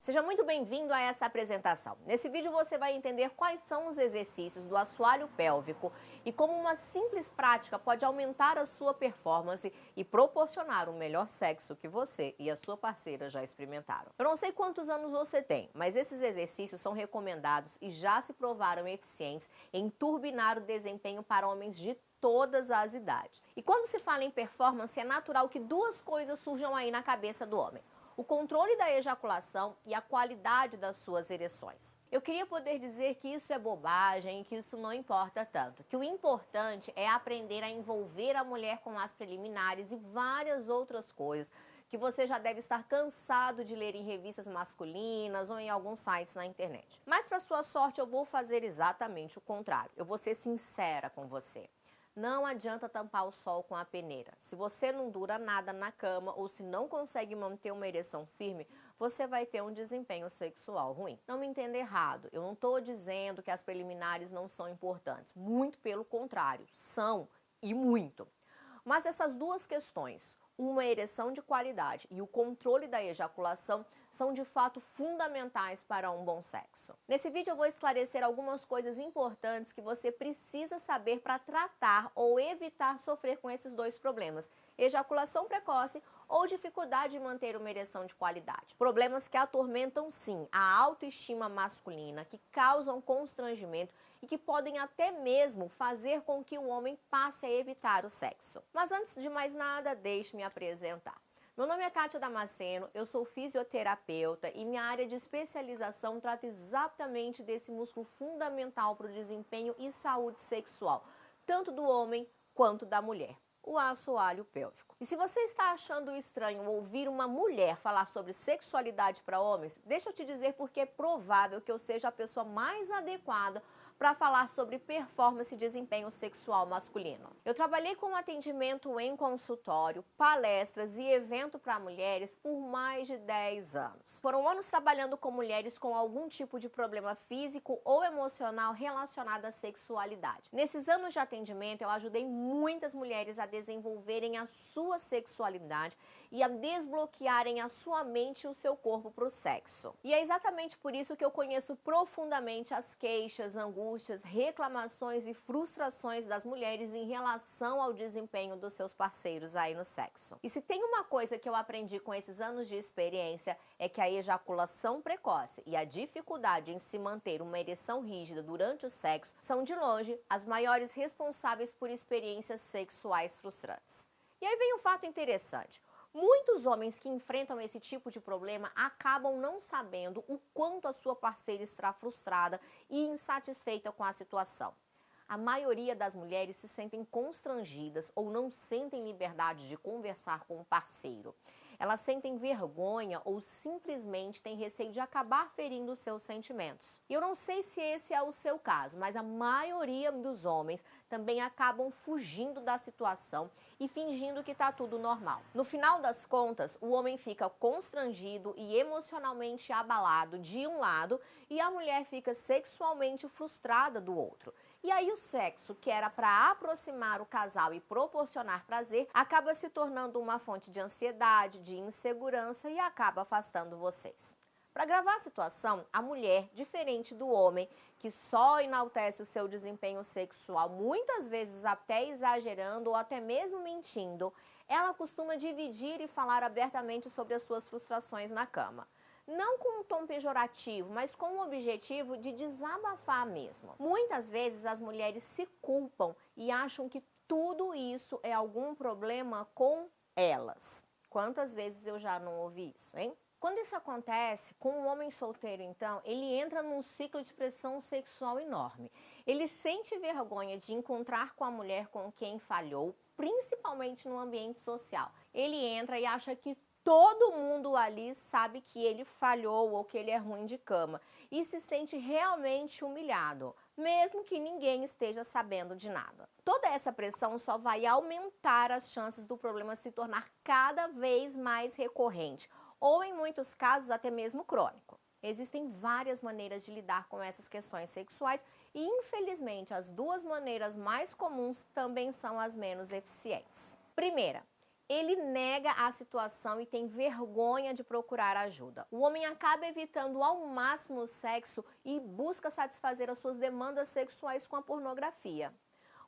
Seja muito bem-vindo a essa apresentação. Nesse vídeo você vai entender quais são os exercícios do assoalho pélvico e como uma simples prática pode aumentar a sua performance e proporcionar um melhor sexo que você e a sua parceira já experimentaram. Eu não sei quantos anos você tem, mas esses exercícios são recomendados e já se provaram eficientes em turbinar o desempenho para homens de todas as idades. E quando se fala em performance, é natural que duas coisas surjam aí na cabeça do homem: o controle da ejaculação e a qualidade das suas ereções. Eu queria poder dizer que isso é bobagem e que isso não importa tanto, que o importante é aprender a envolver a mulher com as preliminares e várias outras coisas que você já deve estar cansado de ler em revistas masculinas ou em alguns sites na internet. Mas para sua sorte eu vou fazer exatamente o contrário. Eu vou ser sincera com você. Não adianta tampar o sol com a peneira. Se você não dura nada na cama ou se não consegue manter uma ereção firme, você vai ter um desempenho sexual ruim. Não me entenda errado, eu não estou dizendo que as preliminares não são importantes. Muito pelo contrário, são e muito. Mas essas duas questões, uma ereção de qualidade e o controle da ejaculação, são de fato fundamentais para um bom sexo. Nesse vídeo eu vou esclarecer algumas coisas importantes que você precisa saber para tratar ou evitar sofrer com esses dois problemas: ejaculação precoce ou dificuldade de manter uma ereção de qualidade. Problemas que atormentam sim a autoestima masculina, que causam constrangimento e que podem até mesmo fazer com que o homem passe a evitar o sexo. Mas antes de mais nada, deixe-me apresentar. Meu nome é Kátia Damasceno, eu sou fisioterapeuta e minha área de especialização trata exatamente desse músculo fundamental para o desempenho e saúde sexual, tanto do homem quanto da mulher: o assoalho pélvico. E se você está achando estranho ouvir uma mulher falar sobre sexualidade para homens, deixa eu te dizer porque é provável que eu seja a pessoa mais adequada para falar sobre performance e desempenho sexual masculino. Eu trabalhei com atendimento em consultório, palestras e evento para mulheres por mais de 10 anos. Foram anos trabalhando com mulheres com algum tipo de problema físico ou emocional relacionado à sexualidade. Nesses anos de atendimento, eu ajudei muitas mulheres a desenvolverem a sua sexualidade e a desbloquearem a sua mente e o seu corpo para o sexo. E é exatamente por isso que eu conheço profundamente as queixas, angústias, reclamações e frustrações das mulheres em relação ao desempenho dos seus parceiros aí no sexo. E se tem uma coisa que eu aprendi com esses anos de experiência, é que a ejaculação precoce e a dificuldade em se manter uma ereção rígida durante o sexo são de longe as maiores responsáveis por experiências sexuais frustrantes. E aí vem um fato interessante: muitos homens que enfrentam esse tipo de problema acabam não sabendo o quanto a sua parceira está frustrada e insatisfeita com a situação. A maioria das mulheres se sentem constrangidas ou não sentem liberdade de conversar com o parceiro. Elas sentem vergonha ou simplesmente têm receio de acabar ferindo os seus sentimentos. E eu não sei se esse é o seu caso, mas a maioria dos homens também acabam fugindo da situação e fingindo que está tudo normal. No final das contas, o homem fica constrangido e emocionalmente abalado de um lado e a mulher fica sexualmente frustrada do outro. E aí o sexo, que era para aproximar o casal e proporcionar prazer, acaba se tornando uma fonte de ansiedade, de insegurança e acaba afastando vocês. Para gravar a situação, a mulher, diferente do homem, que só enaltece o seu desempenho sexual, muitas vezes até exagerando ou até mesmo mentindo, ela costuma dividir e falar abertamente sobre as suas frustrações na cama. Não com um tom pejorativo, mas com o objetivo de desabafar mesmo. Muitas vezes as mulheres se culpam e acham que tudo isso é algum problema com elas. Quantas vezes eu já não ouvi isso, hein? Quando isso acontece com um homem solteiro, então, ele entra num ciclo de pressão sexual enorme. Ele sente vergonha de encontrar com a mulher com quem falhou, principalmente no ambiente social. Ele entra e acha que todo mundo ali sabe que ele falhou ou que ele é ruim de cama e se sente realmente humilhado, mesmo que ninguém esteja sabendo de nada. Toda essa pressão só vai aumentar as chances do problema se tornar cada vez mais recorrente, ou em muitos casos até mesmo crônico. Existem várias maneiras de lidar com essas questões sexuais e, infelizmente, as duas maneiras mais comuns também são as menos eficientes. Primeira, ele nega a situação e tem vergonha de procurar ajuda. O homem acaba evitando ao máximo o sexo e busca satisfazer as suas demandas sexuais com a pornografia.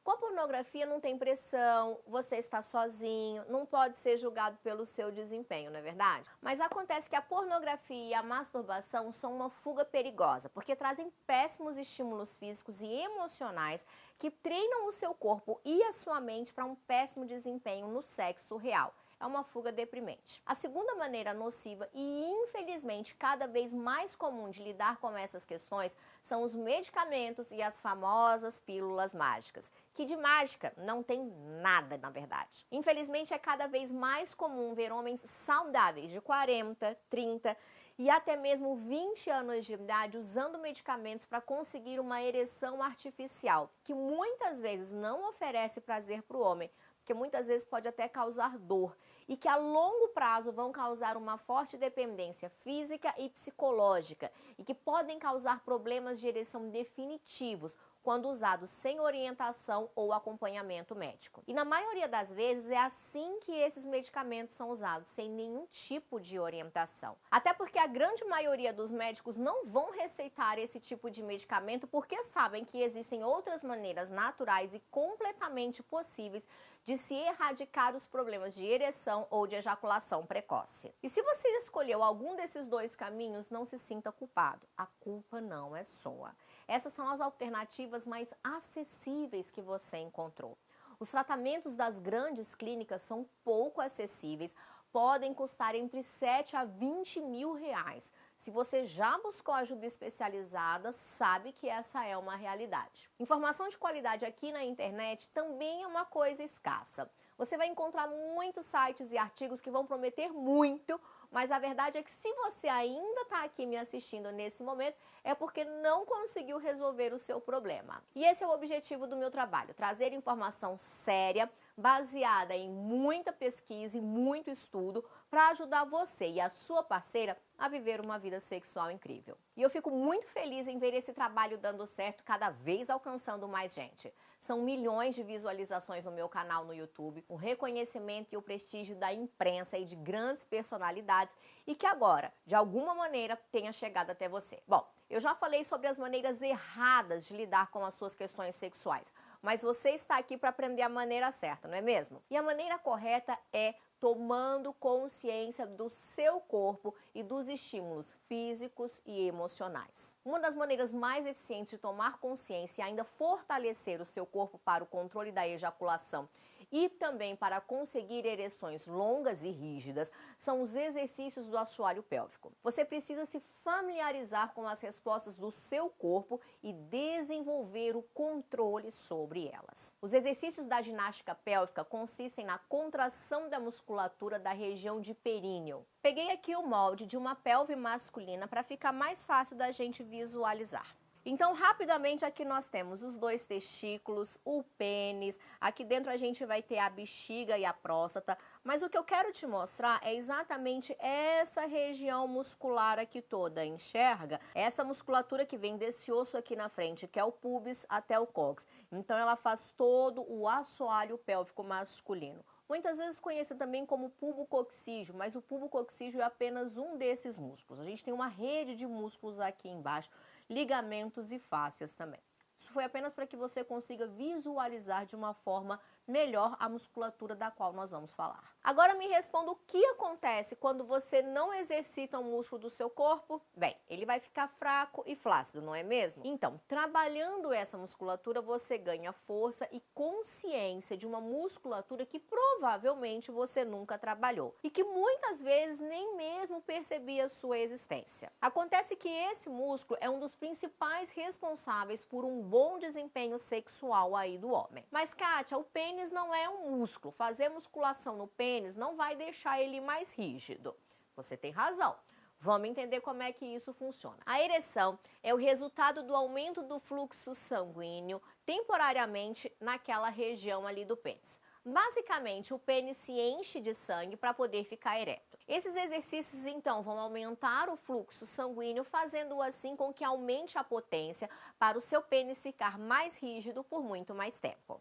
Com a pornografia não tem pressão, você está sozinho, não pode ser julgado pelo seu desempenho, não é verdade? Mas acontece que a pornografia e a masturbação são uma fuga perigosa, porque trazem péssimos estímulos físicos e emocionais que treinam o seu corpo e a sua mente para um péssimo desempenho no sexo real. É uma fuga deprimente. A segunda maneira nociva e, infelizmente, cada vez mais comum de lidar com essas questões são os medicamentos e as famosas pílulas mágicas, que de mágica não tem nada, na verdade. Infelizmente, é cada vez mais comum ver homens saudáveis de 40, 30 e até mesmo 20 anos de idade usando medicamentos para conseguir uma ereção artificial, que muitas vezes não oferece prazer para o homem, que muitas vezes pode até causar dor e que a longo prazo vão causar uma forte dependência física e psicológica e que podem causar problemas de ereção definitivos quando usados sem orientação ou acompanhamento médico. E na maioria das vezes é assim que esses medicamentos são usados, sem nenhum tipo de orientação. Até porque a grande maioria dos médicos não vão receitar esse tipo de medicamento porque sabem que existem outras maneiras naturais e completamente possíveis de se erradicar os problemas de ereção ou de ejaculação precoce. E se você escolheu algum desses dois caminhos, não se sinta culpado. A culpa não é sua. Essas são as alternativas mais acessíveis que você encontrou. Os tratamentos das grandes clínicas são pouco acessíveis, podem custar entre 7 a 20 mil reais. Se você já buscou ajuda especializada, sabe que essa é uma realidade. Informação de qualidade aqui na internet também é uma coisa escassa. Você vai encontrar muitos sites e artigos que vão prometer muito, mas a verdade é que se você ainda está aqui me assistindo nesse momento, é porque não conseguiu resolver o seu problema. E esse é o objetivo do meu trabalho, trazer informação séria, baseada em muita pesquisa e muito estudo, para ajudar você e a sua parceira a viver uma vida sexual incrível. E eu fico muito feliz em ver esse trabalho dando certo, cada vez alcançando mais gente. São milhões de visualizações no meu canal no YouTube, o reconhecimento e o prestígio da imprensa e de grandes personalidades e que agora, de alguma maneira, tenha chegado até você. Bom, eu já falei sobre as maneiras erradas de lidar com as suas questões sexuais, mas você está aqui para aprender a maneira certa, não é mesmo? E a maneira correta é tomando consciência do seu corpo e dos estímulos físicos e emocionais. Uma das maneiras mais eficientes de tomar consciência e ainda fortalecer o seu corpo para o controle da ejaculação e também para conseguir ereções longas e rígidas são os exercícios do assoalho pélvico. Você precisa se familiarizar com as respostas do seu corpo e desenvolver o controle sobre elas. Os exercícios da ginástica pélvica consistem na contração da musculatura da região de períneo. Peguei aqui o molde de uma pelve masculina para ficar mais fácil da gente visualizar. Então, rapidamente, aqui nós temos os dois testículos, o pênis, aqui dentro a gente vai ter a bexiga e a próstata, mas o que eu quero te mostrar é exatamente essa região muscular aqui toda, enxerga? Essa musculatura que vem desse osso aqui na frente, que é o pubis até o cóccix. Então, ela faz todo o assoalho pélvico masculino. Muitas vezes conhecido também como pubococcígeo, mas o pubococcígeo é apenas um desses músculos. A gente tem uma rede de músculos aqui embaixo, ligamentos e fáscias também. Isso foi apenas para que você consiga visualizar de uma forma melhor a musculatura da qual nós vamos falar. Agora me responda o que acontece quando você não exercita um músculo do seu corpo? Bem, ele vai ficar fraco e flácido, não é mesmo? Então, trabalhando essa musculatura, você ganha força e consciência de uma musculatura que provavelmente você nunca trabalhou e que muitas vezes nem mesmo percebia sua existência. Acontece que esse músculo é um dos principais responsáveis por um bom desempenho sexual aí do homem. Mas, Kátia, o pênis não é um músculo. Fazer musculação no pênis não vai deixar ele mais rígido. Você tem razão. Vamos entender como é que isso funciona. A ereção é o resultado do aumento do fluxo sanguíneo temporariamente naquela região ali do pênis. Basicamente, o pênis se enche de sangue para poder ficar ereto. Esses exercícios, então, vão aumentar o fluxo sanguíneo, fazendo assim com que aumente a potência para o seu pênis ficar mais rígido por muito mais tempo.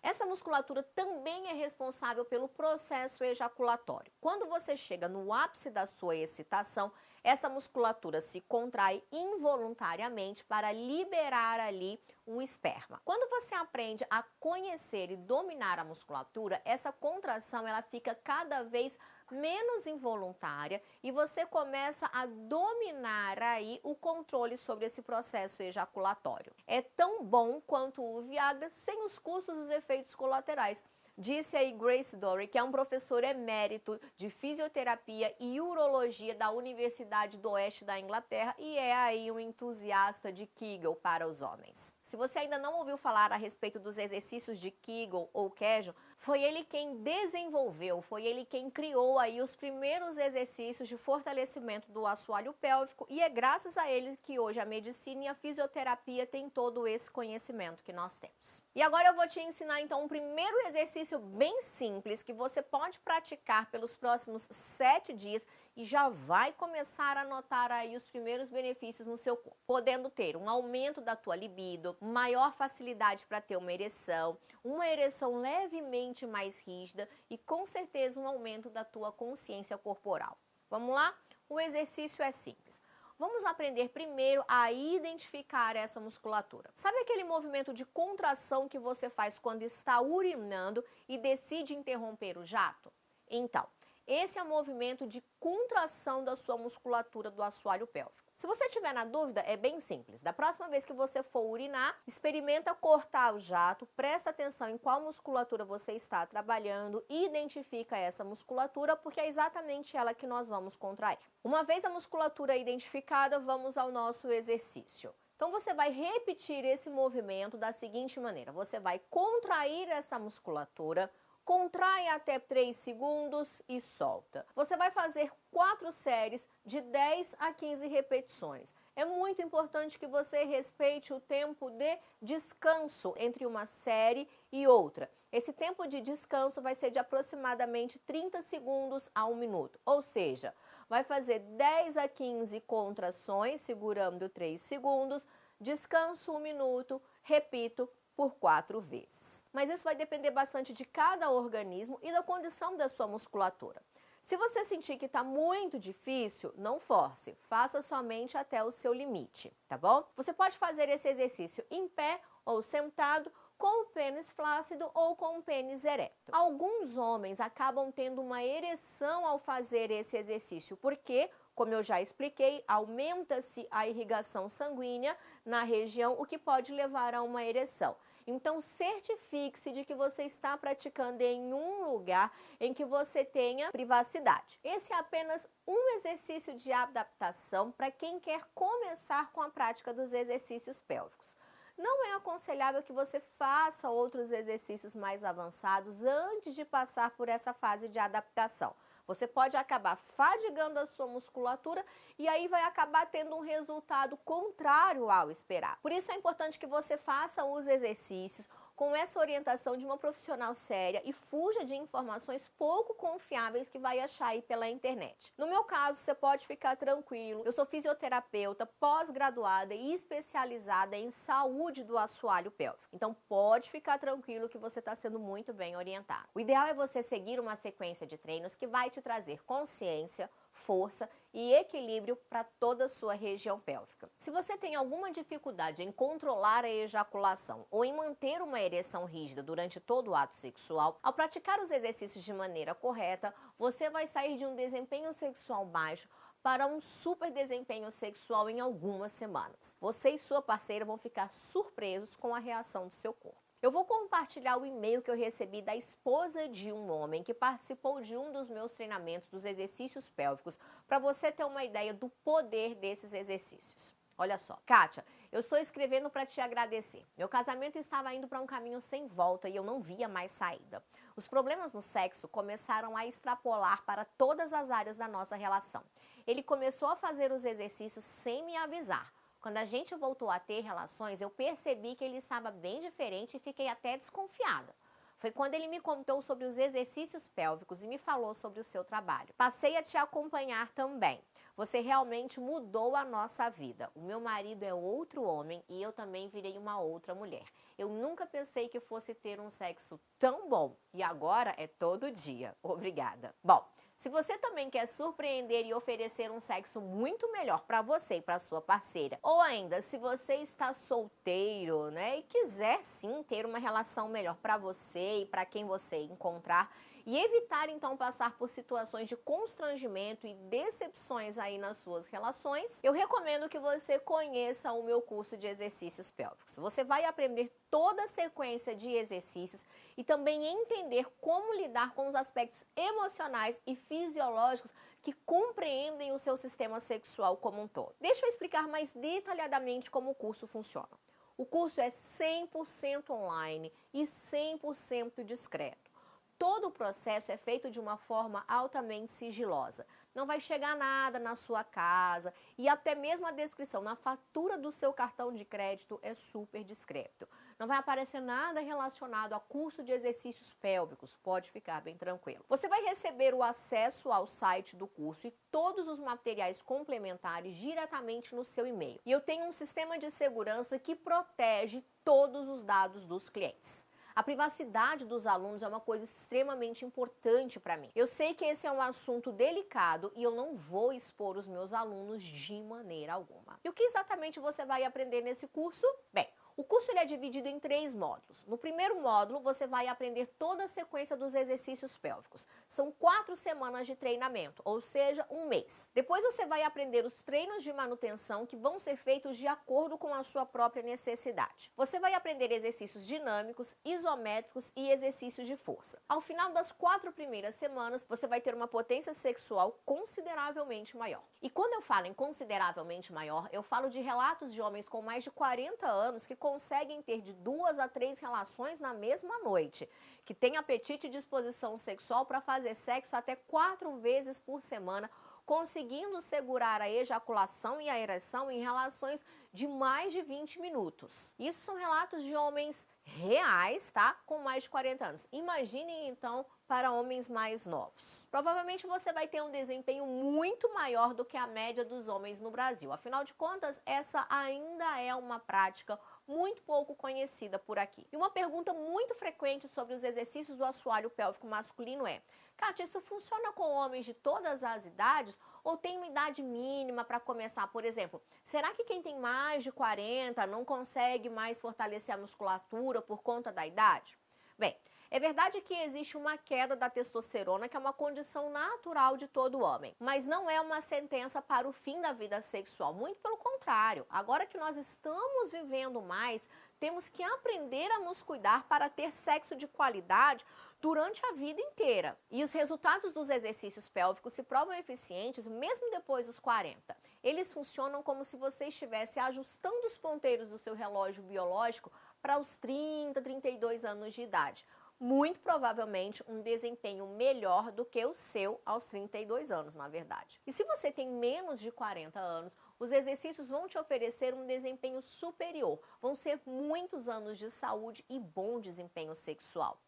Essa musculatura também é responsável pelo processo ejaculatório. Quando você chega no ápice da sua excitação, essa musculatura se contrai involuntariamente para liberar ali o esperma. Quando você aprende a conhecer e dominar a musculatura, essa contração ela fica cada vez menos involuntária e você começa a dominar aí o controle sobre esse processo ejaculatório. É tão bom quanto o Viagra sem os custos dos efeitos colaterais. Disse aí Grace Dory, que é um professor emérito de fisioterapia e urologia da Universidade do Oeste da Inglaterra e é aí um entusiasta de Kegel para os homens. Se você ainda não ouviu falar a respeito dos exercícios de Kegel ou Kegel, foi ele quem desenvolveu, foi ele quem criou aí os primeiros exercícios de fortalecimento do assoalho pélvico e é graças a ele que hoje a medicina e a fisioterapia têm todo esse conhecimento que nós temos. E agora eu vou te ensinar então um primeiro exercício bem simples que você pode praticar pelos próximos 7 dias e já vai começar a notar aí os primeiros benefícios no seu corpo, podendo ter um aumento da tua libido, maior facilidade para ter uma ereção levemente mais rígida e com certeza um aumento da tua consciência corporal. Vamos lá? O exercício é simples. Vamos aprender primeiro a identificar essa musculatura. Sabe aquele movimento de contração que você faz quando está urinando e decide interromper o jato? Então, esse é o movimento de contração da sua musculatura do assoalho pélvico. Se você tiver na dúvida, é bem simples. Da próxima vez que você for urinar, experimenta cortar o jato, presta atenção em qual musculatura você está trabalhando, identifica essa musculatura, porque é exatamente ela que nós vamos contrair. Uma vez a musculatura identificada, vamos ao nosso exercício. Então você vai repetir esse movimento da seguinte maneira: você vai contrair essa musculatura, contrai até 3 segundos e solta. Você vai fazer 4 séries de 10 a 15 repetições. É muito importante que você respeite o tempo de descanso entre uma série e outra. Esse tempo de descanso vai ser de aproximadamente 30 segundos a 1 minuto. Ou seja, vai fazer 10 a 15 contrações, segurando 3 segundos, descanso 1 minuto, repito, por 4 vezes. Mas isso vai depender bastante de cada organismo e da condição da sua musculatura. Se você sentir que está muito difícil, não force, faça somente até o seu limite, tá bom? Você pode fazer esse exercício em pé ou sentado, com o pênis flácido ou com o pênis ereto. Alguns homens acabam tendo uma ereção ao fazer esse exercício, porque, como eu já expliquei, aumenta-se a irrigação sanguínea na região, o que pode levar a uma ereção. Então, certifique-se de que você está praticando em um lugar em que você tenha privacidade. Esse é apenas um exercício de adaptação para quem quer começar com a prática dos exercícios pélvicos. Não é aconselhável que você faça outros exercícios mais avançados antes de passar por essa fase de adaptação. Você pode acabar fadigando a sua musculatura e aí vai acabar tendo um resultado contrário ao esperado. Por isso é importante que você faça os exercícios com essa orientação de uma profissional séria e fuja de informações pouco confiáveis que vai achar aí pela internet. No meu caso, você pode ficar tranquilo. Eu sou fisioterapeuta, pós-graduada e especializada em saúde do assoalho pélvico. Então pode ficar tranquilo que você está sendo muito bem orientado. O ideal é você seguir uma sequência de treinos que vai te trazer consciência, força e equilíbrio para toda a sua região pélvica. Se você tem alguma dificuldade em controlar a ejaculação ou em manter uma ereção rígida durante todo o ato sexual, ao praticar os exercícios de maneira correta, você vai sair de um desempenho sexual baixo para um super desempenho sexual em algumas semanas. Você e sua parceira vão ficar surpresos com a reação do seu corpo. Eu vou compartilhar o e-mail que eu recebi da esposa de um homem que participou de um dos meus treinamentos dos exercícios pélvicos para você ter uma ideia do poder desses exercícios. Olha só, Kátia, eu estou escrevendo para te agradecer. Meu casamento estava indo para um caminho sem volta e eu não via mais saída. Os problemas no sexo começaram a extrapolar para todas as áreas da nossa relação. Ele começou a fazer os exercícios sem me avisar. Quando a gente voltou a ter relações, eu percebi que ele estava bem diferente e fiquei até desconfiada. Foi quando ele me contou sobre os exercícios pélvicos e me falou sobre o seu trabalho. Passei a te acompanhar também. Você realmente mudou a nossa vida. O meu marido é outro homem e eu também virei uma outra mulher. Eu nunca pensei que fosse ter um sexo tão bom e agora é todo dia. Obrigada. Bom, se você também quer surpreender e oferecer um sexo muito melhor para você e para sua parceira, ou ainda se você está solteiro, né, e quiser sim ter uma relação melhor para você e para quem você encontrar, e evitar então passar por situações de constrangimento e decepções aí nas suas relações, eu recomendo que você conheça o meu curso de exercícios pélvicos. Você vai aprender toda a sequência de exercícios e também entender como lidar com os aspectos emocionais e fisiológicos que compreendem o seu sistema sexual como um todo. Deixa eu explicar mais detalhadamente como o curso funciona. O curso é 100% online e 100% discreto. Todo o processo é feito de uma forma altamente sigilosa. Não vai chegar nada na sua casa e até mesmo a descrição na fatura do seu cartão de crédito é super discreto. Não vai aparecer nada relacionado a curso de exercícios pélvicos, pode ficar bem tranquilo. Você vai receber o acesso ao site do curso e todos os materiais complementares diretamente no seu e-mail. E eu tenho um sistema de segurança que protege todos os dados dos clientes. A privacidade dos alunos é uma coisa extremamente importante para mim. Eu sei que esse é um assunto delicado e eu não vou expor os meus alunos de maneira alguma. E o que exatamente você vai aprender nesse curso? Bem, o curso ele é dividido em 3 módulos. No primeiro módulo, você vai aprender toda a sequência dos exercícios pélvicos. São 4 semanas de treinamento, ou seja, um mês. Depois você vai aprender os treinos de manutenção que vão ser feitos de acordo com a sua própria necessidade. Você vai aprender exercícios dinâmicos, isométricos e exercícios de força. Ao final das 4 primeiras semanas, você vai ter uma potência sexual consideravelmente maior. E quando eu falo em consideravelmente maior, eu falo de relatos de homens com mais de 40 anos que conseguem ter de 2 a 3 relações na mesma noite, que têm apetite e disposição sexual para fazer sexo até 4 vezes por semana, conseguindo segurar a ejaculação e a ereção em relações de mais de 20 minutos. Isso são relatos de homens reais, tá? Com mais de 40 anos. Imaginem então para homens mais novos. Provavelmente você vai ter um desempenho muito maior do que a média dos homens no Brasil. Afinal de contas, essa ainda é uma prática muito pouco conhecida por aqui. E uma pergunta muito frequente sobre os exercícios do assoalho pélvico masculino é: Kátia, isso funciona com homens de todas as idades ou tem uma idade mínima para começar? Por exemplo, será que quem tem mais de 40 não consegue mais fortalecer a musculatura por conta da idade? Bem, é verdade que existe uma queda da testosterona, que é uma condição natural de todo homem, mas não é uma sentença para o fim da vida sexual, muito pelo contrário. Agora que nós estamos vivendo mais, temos que aprender a nos cuidar para ter sexo de qualidade durante a vida inteira. E os resultados dos exercícios pélvicos se provam eficientes mesmo depois dos 40. Eles funcionam como se você estivesse ajustando os ponteiros do seu relógio biológico para os 30, 32 anos de idade. Muito provavelmente um desempenho melhor do que o seu aos 32 anos, na verdade. E se você tem menos de 40 anos, os exercícios vão te oferecer um desempenho superior. Vão ser muitos anos de saúde e bom desempenho sexual.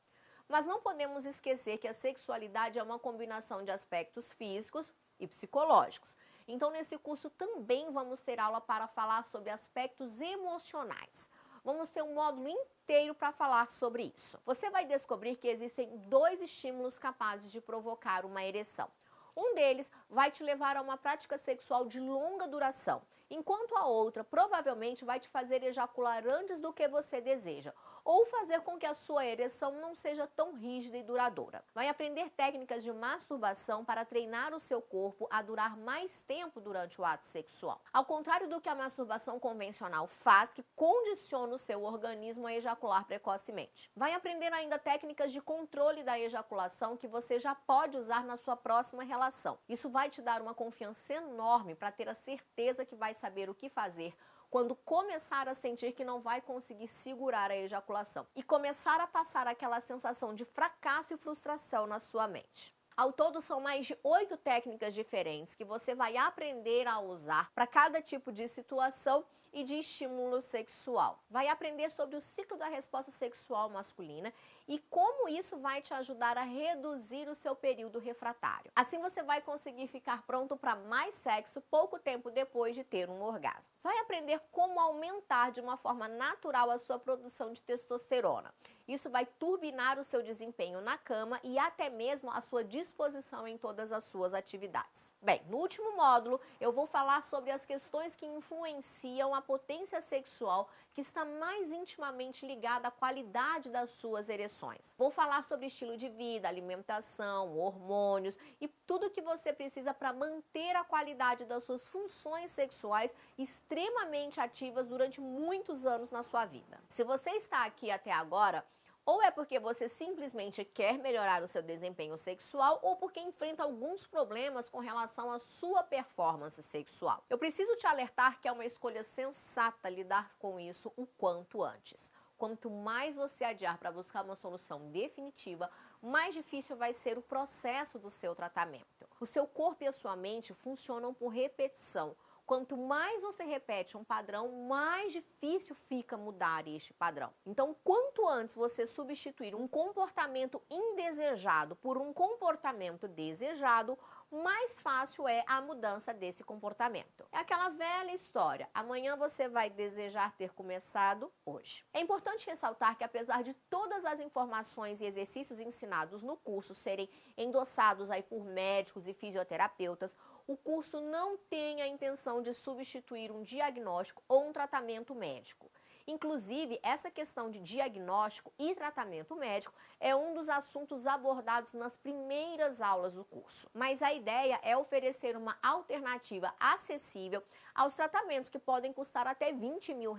Mas não podemos esquecer que a sexualidade é uma combinação de aspectos físicos e psicológicos. Então, nesse curso também vamos ter aula para falar sobre aspectos emocionais. Vamos ter um módulo inteiro para falar sobre isso. Você vai descobrir que existem 2 estímulos capazes de provocar uma ereção. Um deles vai te levar a uma prática sexual de longa duração, enquanto a outra provavelmente vai te fazer ejacular antes do que você deseja, ou fazer com que a sua ereção não seja tão rígida e duradoura. Vai aprender técnicas de masturbação para treinar o seu corpo a durar mais tempo durante o ato sexual. Ao contrário do que a masturbação convencional faz, que condiciona o seu organismo a ejacular precocemente. Vai aprender ainda técnicas de controle da ejaculação que você já pode usar na sua próxima relação. Isso vai te dar uma confiança enorme para ter a certeza que vai saber o que fazer quando começar a sentir que não vai conseguir segurar a ejaculação e começar a passar aquela sensação de fracasso e frustração na sua mente. Ao todo, são mais de 8 técnicas diferentes que você vai aprender a usar para cada tipo de situação e de estímulo sexual. Vai aprender sobre o ciclo da resposta sexual masculina e como isso vai te ajudar a reduzir o seu período refratário. Assim você vai conseguir ficar pronto para mais sexo pouco tempo depois de ter um orgasmo. Vai aprender como aumentar de uma forma natural a sua produção de testosterona. Isso vai turbinar o seu desempenho na cama e até mesmo a sua disposição em todas as suas atividades. Bem, no último módulo eu vou falar sobre as questões que influenciam a potência sexual, que está mais intimamente ligada à qualidade das suas ereções. Vou falar sobre estilo de vida, alimentação, hormônios e tudo o que você precisa para manter a qualidade das suas funções sexuais extremamente ativas durante muitos anos na sua vida. Se você está aqui até agora, ou é porque você simplesmente quer melhorar o seu desempenho sexual ou porque enfrenta alguns problemas com relação à sua performance sexual. Eu preciso te alertar que é uma escolha sensata lidar com isso o quanto antes. Quanto mais você adiar para buscar uma solução definitiva, mais difícil vai ser o processo do seu tratamento. O seu corpo e a sua mente funcionam por repetição. Quanto mais você repete um padrão, mais difícil fica mudar este padrão. Então, quanto antes você substituir um comportamento indesejado por um comportamento desejado, mais fácil é a mudança desse comportamento. É aquela velha história, amanhã você vai desejar ter começado hoje. É importante ressaltar que apesar de todas as informações e exercícios ensinados no curso serem endossados aí por médicos e fisioterapeutas, o curso não tem a intenção de substituir um diagnóstico ou um tratamento médico. Inclusive, essa questão de diagnóstico e tratamento médico é um dos assuntos abordados nas primeiras aulas do curso. Mas a ideia é oferecer uma alternativa acessível aos tratamentos que podem custar até R$20 mil.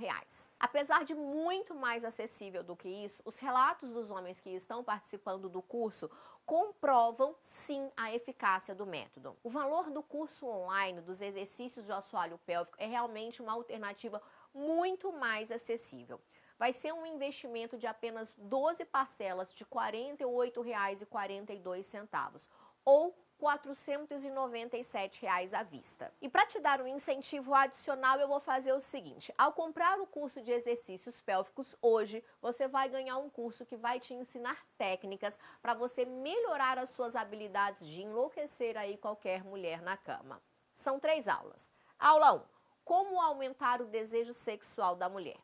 Apesar de muito mais acessível do que isso, os relatos dos homens que estão participando do curso comprovam sim a eficácia do método. O valor do curso online dos exercícios do assoalho pélvico é realmente uma alternativa muito mais acessível. Vai ser um investimento de apenas 12 parcelas de R$ 48,42 ou R$ 497 à vista. E para te dar um incentivo adicional, eu vou fazer o seguinte: ao comprar o curso de exercícios pélvicos hoje, você vai ganhar um curso que vai te ensinar técnicas para você melhorar as suas habilidades de enlouquecer aí qualquer mulher na cama. São 3 aulas. Aula 1. Como aumentar o desejo sexual da mulher.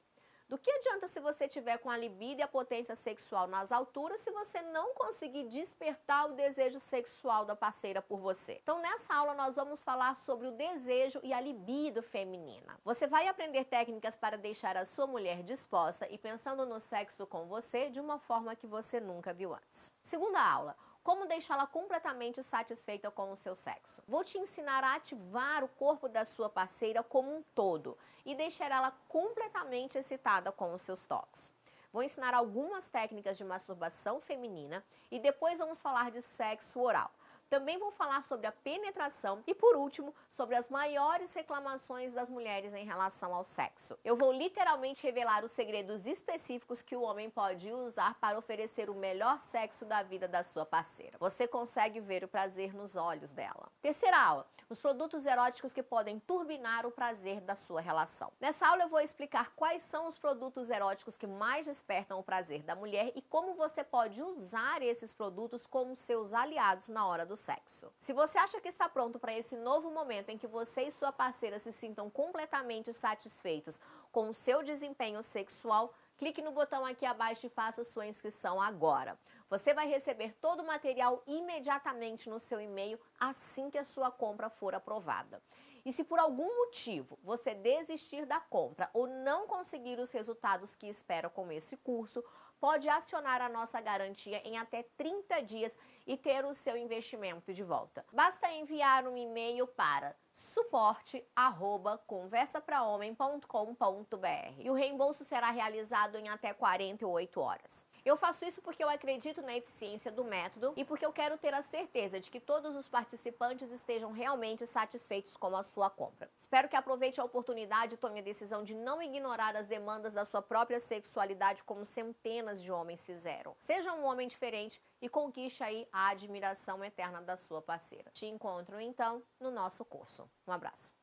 Do que adianta se você tiver com a libido e a potência sexual nas alturas se você não conseguir despertar o desejo sexual da parceira por você? Então, nessa aula, nós vamos falar sobre o desejo e a libido feminina. Você vai aprender técnicas para deixar a sua mulher disposta e pensando no sexo com você de uma forma que você nunca viu antes. Segunda aula. Como deixá-la completamente satisfeita com o seu sexo. Vou te ensinar a ativar o corpo da sua parceira como um todo e deixar ela completamente excitada com os seus toques. Vou ensinar algumas técnicas de masturbação feminina e depois vamos falar de sexo oral. Também vou falar sobre a penetração e, por último, sobre as maiores reclamações das mulheres em relação ao sexo. Eu vou literalmente revelar os segredos específicos que o homem pode usar para oferecer o melhor sexo da vida da sua parceira. Você consegue ver o prazer nos olhos dela. Terceira aula, os produtos eróticos que podem turbinar o prazer da sua relação. Nessa aula eu vou explicar quais são os produtos eróticos que mais despertam o prazer da mulher e como você pode usar esses produtos como seus aliados na hora do sexo. Se você acha que está pronto para esse novo momento em que você e sua parceira se sintam completamente satisfeitos com o seu desempenho sexual, clique no botão aqui abaixo e faça sua inscrição agora. Você vai receber todo o material imediatamente no seu e-mail assim que a sua compra for aprovada. E se por algum motivo você desistir da compra ou não conseguir os resultados que espera com esse curso, pode acionar a nossa garantia em até 30 dias e ter o seu investimento de volta. Basta enviar um e-mail para suporte@conversaprahomem.com.br e o reembolso será realizado em até 48 horas. Eu faço isso porque eu acredito na eficiência do método e porque eu quero ter a certeza de que todos os participantes estejam realmente satisfeitos com a sua compra. Espero que aproveite a oportunidade e tome a decisão de não ignorar as demandas da sua própria sexualidade como centenas de homens fizeram. Seja um homem diferente e conquiste aí a admiração eterna da sua parceira. Te encontro então no nosso curso. Um abraço.